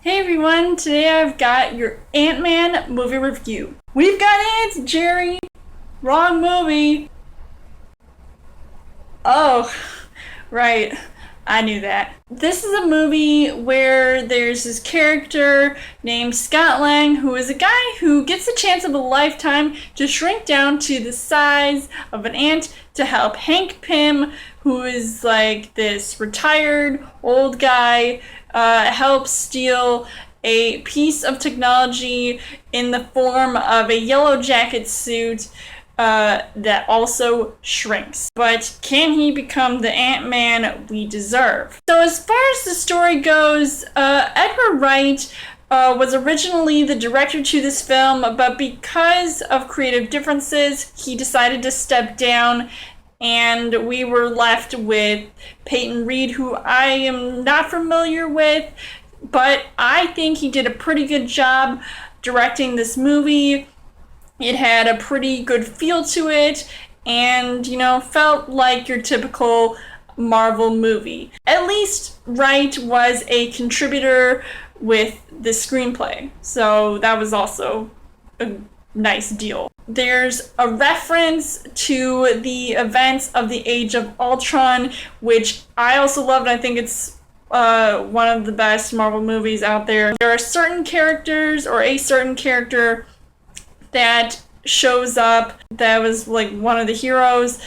Hey everyone, today I've got your Ant-Man movie review. We've got ants, Jerry! Wrong movie! Oh, right. I knew that. This is a movie where there's this character named Scott Lang who is a guy who gets the chance of a lifetime to shrink down to the size of an ant to help Hank Pym, who is like this retired old guy, help steal a piece of technology in the form of a yellow jacket suit that also shrinks. But can he become the Ant-Man we deserve? So as far as the story goes, Edgar Wright was originally the director to this film, but because of creative differences, he decided to step down, and we were left with Peyton Reed, who I am not familiar with, but I think he did a pretty good job directing this movie. It had a pretty good feel to it, and, felt like your typical Marvel movie. At least Wright was a contributor with the screenplay, so that was also a nice deal. There's a reference to the events of the Age of Ultron, which I also loved. I think it's one of the best Marvel movies out there. There are certain characters, or a certain character, that shows up that was like one of the heroes,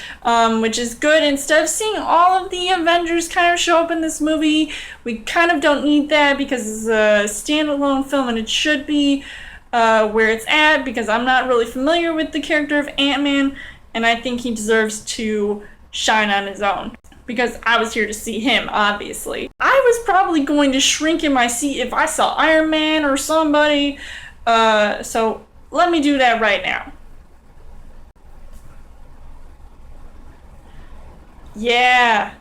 which is good. Instead of seeing all of the Avengers kind of show up in this movie, we kind of don't need that because it's a standalone film and it should be where it's at, because I'm not really familiar with the character of Ant-Man, and I think he deserves to shine on his own, because I was here to see him, obviously. I was probably going to shrink in my seat if I saw Iron Man or somebody, so let me do that right now. Yeah,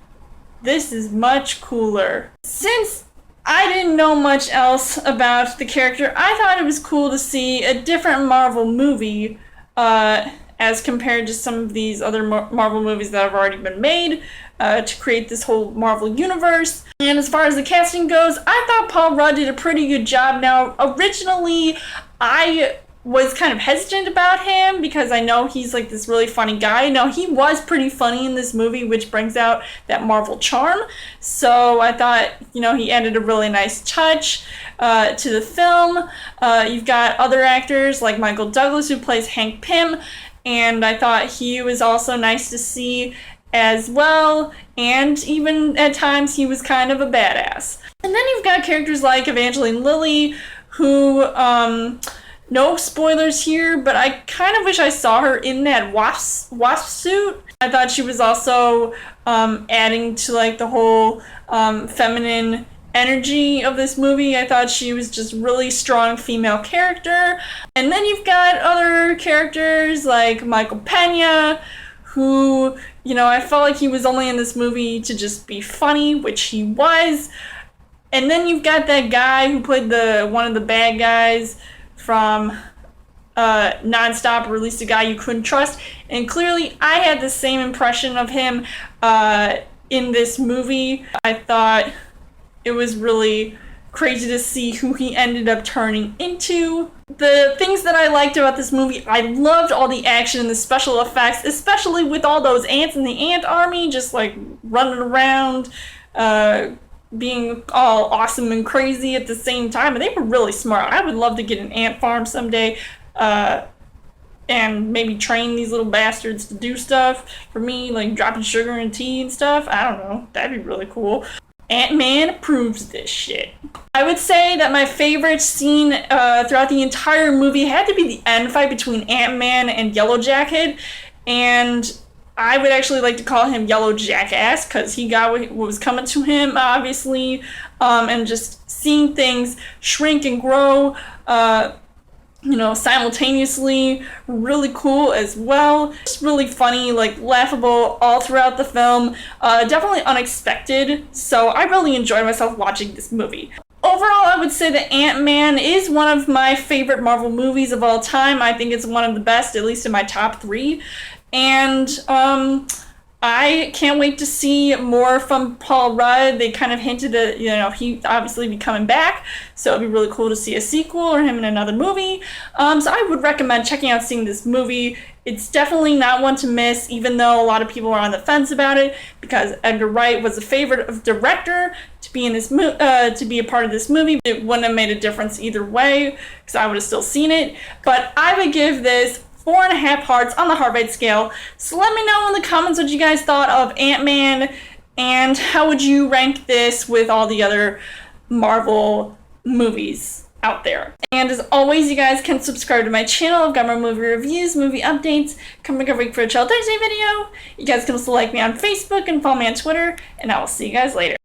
this is much cooler. Since I didn't know much else about the character, I thought it was cool to see a different Marvel movie as compared to some of these other Marvel movies that have already been made to create this whole Marvel universe. And as far as the casting goes, I thought Paul Rudd did a pretty good job. Now, originally, I was kind of hesitant about him because I know he's like this really funny guy. Now, he was pretty funny in this movie, which brings out that Marvel charm. So I thought, he added a really nice touch to the film. You've got other actors like Michael Douglas, who plays Hank Pym, and I thought he was also nice to see as well, and even at times he was kind of a badass. And then you've got characters like Evangeline Lilly, who, no spoilers here, but I kind of wish I saw her in that wasp suit. I thought she was also adding to like the whole feminine energy of this movie. I thought she was just really strong female character. And then you've got other characters like Michael Pena, who, I felt like he was only in this movie to just be funny, which he was. And then you've got that guy who played one of the bad guys from Nonstop, or at least a guy you couldn't trust. And clearly I had the same impression of him in this movie. I thought it was really crazy to see who he ended up turning into. The things that I liked about this movie, I loved all the action and the special effects, especially with all those ants in the ant army just like running around, being all awesome and crazy at the same time. And they were really smart. I would love to get an ant farm someday, and maybe train these little bastards to do stuff for me, like dropping sugar in tea and stuff. I don't know. That'd be really cool. Ant-Man approves this shit. I would say that my favorite scene throughout the entire movie had to be the end fight between Ant-Man and Yellow Jacket, and I would actually like to call him Yellow Jackass, because he got what was coming to him, obviously, and just seeing things shrink and grow, simultaneously, really cool as well. It's really funny, like laughable all throughout the film, definitely unexpected, so I really enjoyed myself watching this movie. Overall, I would say that Ant-Man is one of my favorite Marvel movies of all time. I think it's one of the best, at least in my top 3. And I can't wait to see more from Paul Rudd. They kind of hinted at, he obviously be coming back, so it'd be really cool to see a sequel or him in another movie. So I would recommend checking out seeing this movie. It's definitely not one to miss, even though a lot of people are on the fence about it, because Edgar Wright was a favorite of director to be in this to be a part of this movie. It wouldn't have made a difference either way, because I would have still seen it. But I would give this 4.5 hearts on the heart rate scale. So let me know in the comments what you guys thought of Ant-Man, and how would you rank this with all the other Marvel movies out there. And as always, you guys can subscribe to my channel. I've got more movie reviews, movie updates coming every week for a Chill Thursday video. You guys can also like me on Facebook and follow me on Twitter, and I will see you guys later.